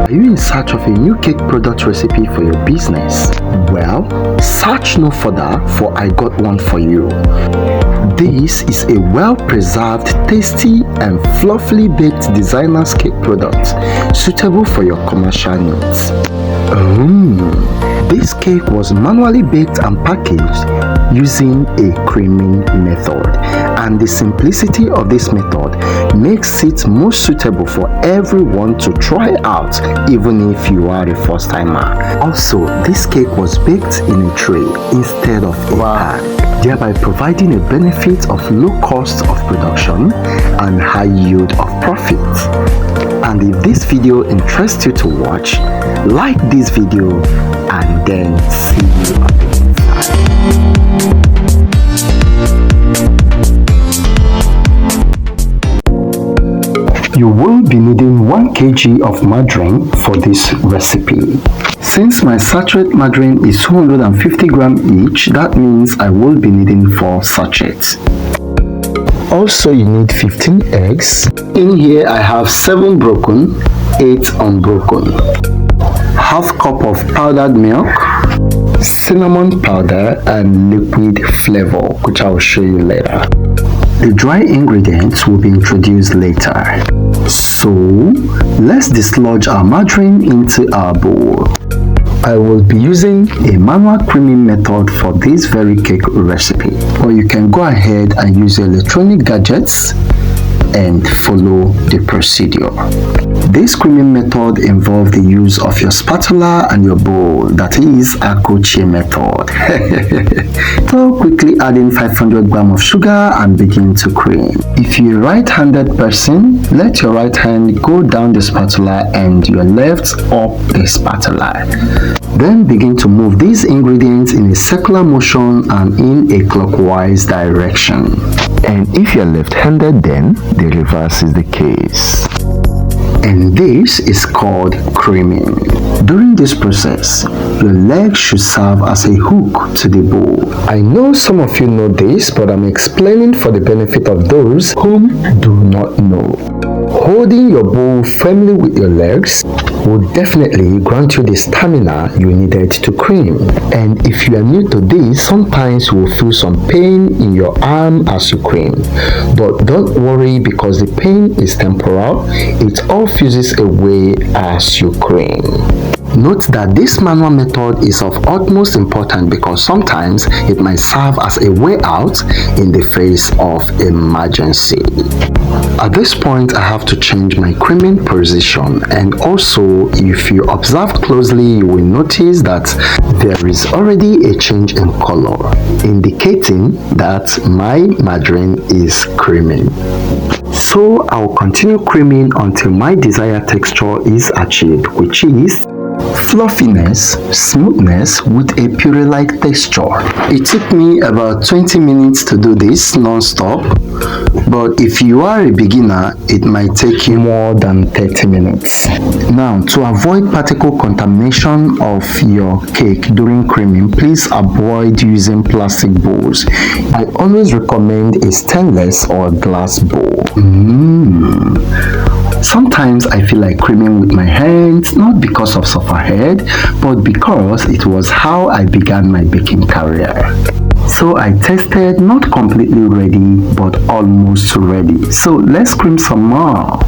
Are you in search of a new cake product recipe for your business? Well, search no further, for I got one for you. This is a well-preserved, tasty and fluffily baked designer's cake product suitable for your commercial needs. This cake was manually baked and packaged using a creaming method, and the simplicity of this method makes it most suitable for everyone to try out, even if you are a first-timer. Also, this cake was baked in a tray instead of a pan, thereby providing a benefit of low cost of production and high yield of profit. And if this video interests you to watch, like this video and then see you on the inside. You will be needing 1 kg of margarine for this recipe. Since my sachet margarine is 250 grams each, that means I will be needing 4 sachets. Also, you need 15 eggs. In here I have 7 broken, 8 unbroken. Half cup of powdered milk, cinnamon powder and liquid flavor, which I will show you later. The dry ingredients will be introduced later. So, let's dislodge our margarine into our bowl. I will be using a manual creaming method for this very cake recipe, or you can go ahead and use electronic gadgets and follow the procedure. This creaming method involves the use of your spatula and your bowl, that is a crochet method. So quickly add in 500 grams of sugar and begin to cream. If you're a right-handed person, let your right hand go down the spatula and your left up the spatula. Then begin to move these ingredients in a circular motion and in a clockwise direction. And if you're left-handed, then the reverse is the case. And this is called creaming. During this process, your leg should serve as a hook to the bowl. I know some of you know this, but I'm explaining for the benefit of those whom do not know. Holding your bowl firmly with your legs will definitely grant you the stamina you needed to cream. And if you are new to this, sometimes you will feel some pain in your arm as you cream. But don't worry, because the pain is temporal. It all fuses away as you cream. Note that this manual method is of utmost importance because sometimes it might serve as a way out in the face of emergency. At this point, I have to change my creaming position, and also if you observe closely, you will notice that there is already a change in color, indicating that my margarine is creaming. So I will continue creaming until my desired texture is achieved, which is fluffiness, smoothness with a puree-like texture. It took me about 20 minutes to do this non-stop, but if you are a beginner, it might take you more than 30 minutes. Now, to avoid particle contamination of your cake during creaming, please avoid using plastic bowls. I always recommend a stainless or glass bowl. Sometimes I feel like creaming with my hands, not because of sufferhead, but because it was how I began my baking career. So I tested, not completely ready, but almost ready. So let's cream some more.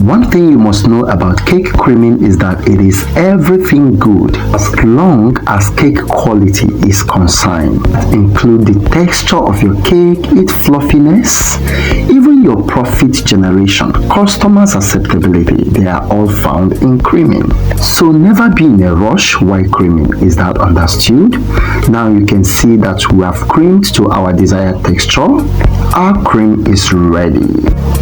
One thing you must know about cake creaming is that it is everything good as long as cake quality is concerned. Include the texture of your cake, its fluffiness, even your profit generation, customers' acceptability, they are all found in creaming. So never be in a rush while creaming. Is that understood? Now you can see that we have creamed to our desired texture. Our cream is ready.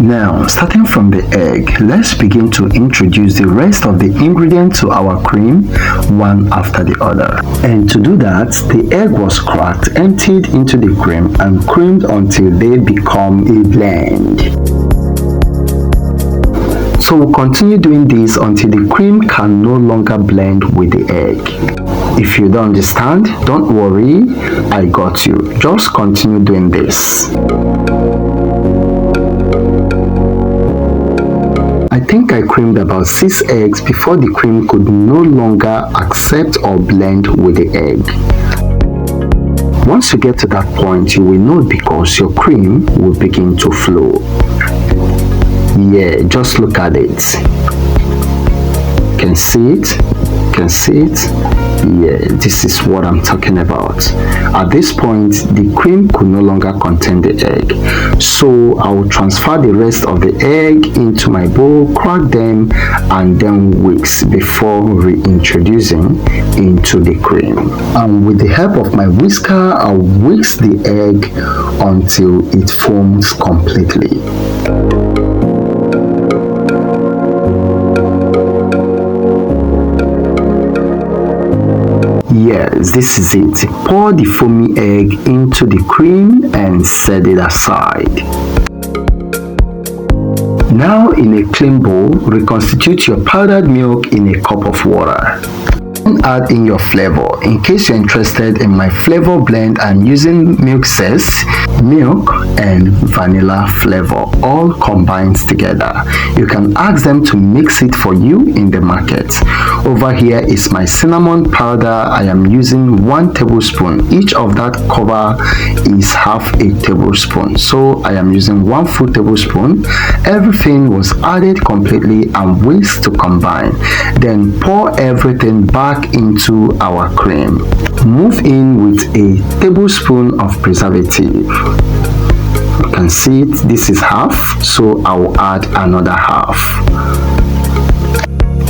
Now, starting from the egg, let's begin to introduce the rest of the ingredients to our cream, one after the other. And to do that, the egg was cracked, emptied into the cream, and creamed until they become a blend. So we'll continue doing this until the cream can no longer blend with the egg. If you don't understand, don't worry, I got you. Just continue doing this. I think I creamed about 6 eggs before the cream could no longer accept or blend with the egg. Once you get to that point, you will know because your cream will begin to flow. Yeah, just look at it. Can see it? Can see it? Yeah, this is what I'm talking about. At this point, the cream could no longer contain the egg. So I will transfer the rest of the egg into my bowl, crack them, and then whisk before reintroducing into the cream. And with the help of my whisker, I'll whisk the egg until it foams completely. Yes, this is it. Pour the foamy egg into the cream and set it aside. Now in a clean bowl, reconstitute your powdered milk in a cup of water. Add in your flavor. In case you're interested in my flavor blend, I'm using milk zest, milk and vanilla flavor all combined together. You can ask them to mix it for you in the market. Over here is my cinnamon powder. I am using 1 tablespoon. Each of that cover is half a tablespoon, so I am using 1 full tablespoon. Everything was added completely and whisked to combine. Then pour everything back into our cream. Move in with a tablespoon of preservative. You can see it, this is half, so I will add another half.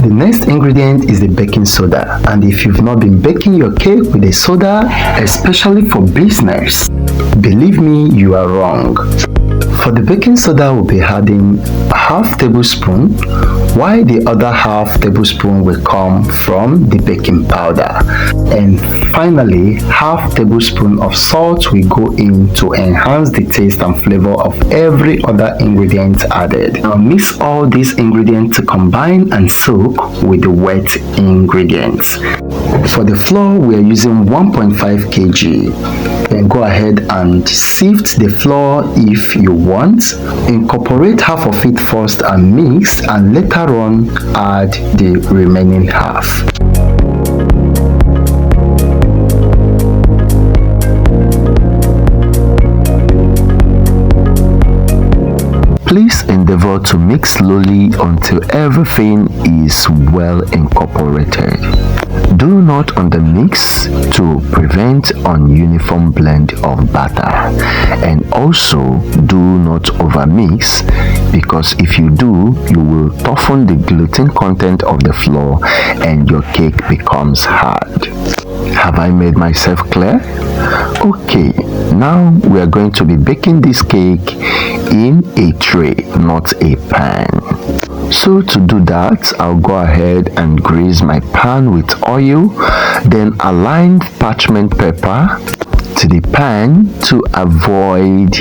The next ingredient is the baking soda, and if you've not been baking your cake with a soda, especially for business, believe me, you are wrong. For the baking soda, we'll be adding half tablespoon, while the other half tablespoon will come from the baking powder. And finally, half tablespoon of salt will go in to enhance the taste and flavor of every other ingredient added. Now mix all these ingredients to combine and soak with the wet ingredients. For the flour, we are using 1.5 kg. Then go ahead and sift the flour if you want. Incorporate half of it first and mix, and later on add the remaining half. Please endeavor to mix slowly until everything is well incorporated. Do not undermix to prevent ununiform blend of batter, and also do not overmix, because if you do, you will toughen the gluten content of the flour and your cake becomes hard. Have I made myself clear? Okay, now we are going to be baking this cake in a tray, not a pan. So to do that, I'll go ahead and grease my pan with oil, then align parchment paper to the pan to avoid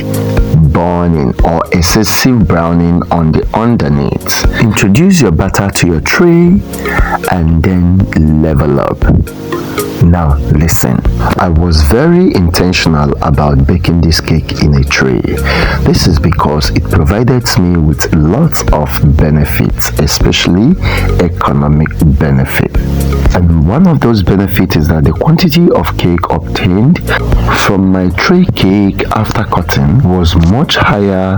burning or excessive browning on the underneath. Introduce your batter to your tray and then level up. Now listen, I was very intentional about baking this cake in a tray. This is because it provided me with lots of benefits, especially economic benefit. And one of those benefits is that the quantity of cake obtained from my tray cake after cutting was much higher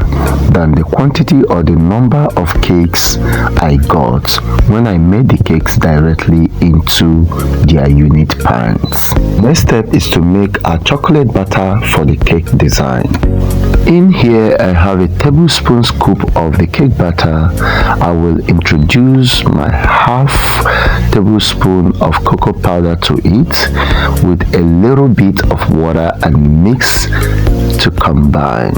than the quantity or the number of cakes I got when I made the cakes directly into their unit pans. Next step is to make a chocolate batter for the cake design. In here I have a tablespoon scoop of the cake batter. I will introduce my half tablespoon of cocoa powder to it with a little bit of water and mix to combine.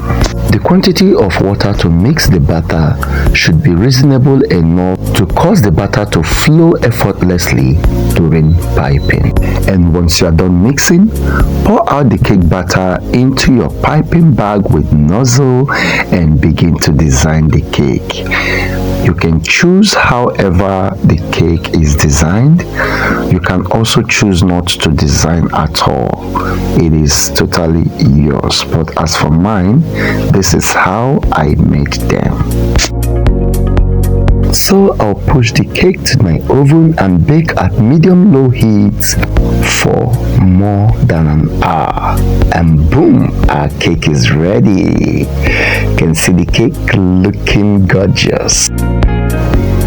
The quantity of water to mix the batter should be reasonable enough to cause the batter to flow effortlessly during piping. And once you are done mixing, pour out the cake batter into your piping bag with nozzle and begin to design the cake. You can choose however the cake is designed. You can also choose not to design at all. It is totally yours. But as for mine, this is how I made them. So I'll push the cake to my oven and bake at medium-low heat for more than an hour. And boom, our cake is ready. You can see the cake looking gorgeous.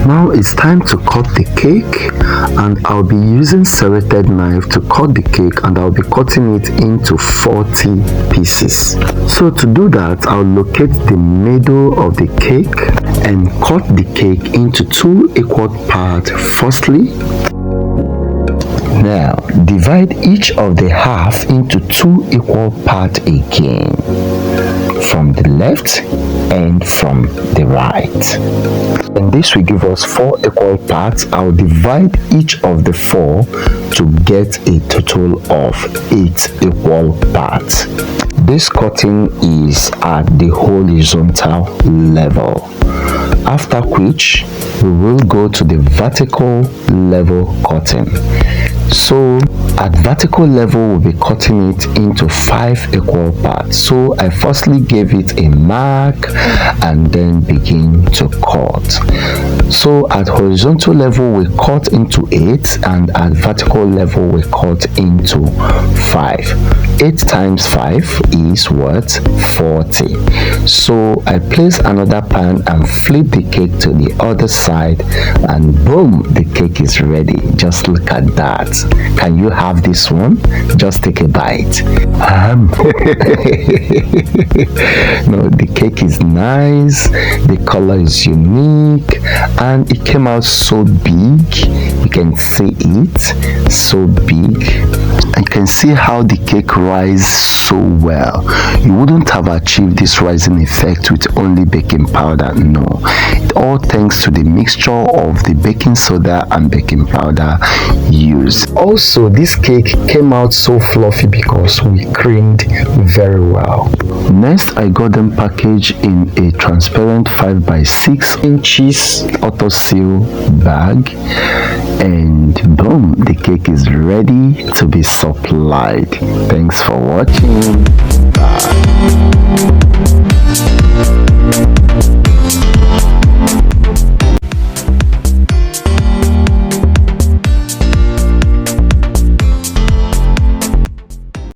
Now it's time to cut the cake, and I'll be using serrated knife to cut the cake, and I'll be cutting it into 40 pieces. So to do that, I'll locate the middle of the cake and cut the cake into 2 equal parts firstly. Now divide each of the half into 2 equal parts again, from the left and from the right. And this will give us 4 equal parts. I'll divide each of the 4 to get a total of 8 equal parts. This cutting is at the horizontal level, after which we will go to the vertical level cutting. So at vertical level, we'll be cutting it into 5 equal parts. So I firstly gave it a mark and then begin to cut. So at horizontal level, we cut into 8, and at vertical level, we cut into 5. 8 times 5 is what? 40. So I place another pan and flip the cake to the other side, and boom, the cake is ready. Just look at that. Can you have this one? Just take a bite. No, the cake is nice, the color is unique, and it came out so big. You can see it, so big. You can see how the cake rises so well. You wouldn't have achieved this rising effect with only baking powder. No, it all thanks to the mixture of the baking soda and baking powder used. Also, this cake came out so fluffy because we creamed very well. Next, I got them packaged in a transparent 5x6 inches auto seal bag, and boom, the cake is ready to be supplied. Thanks for watching. Bye.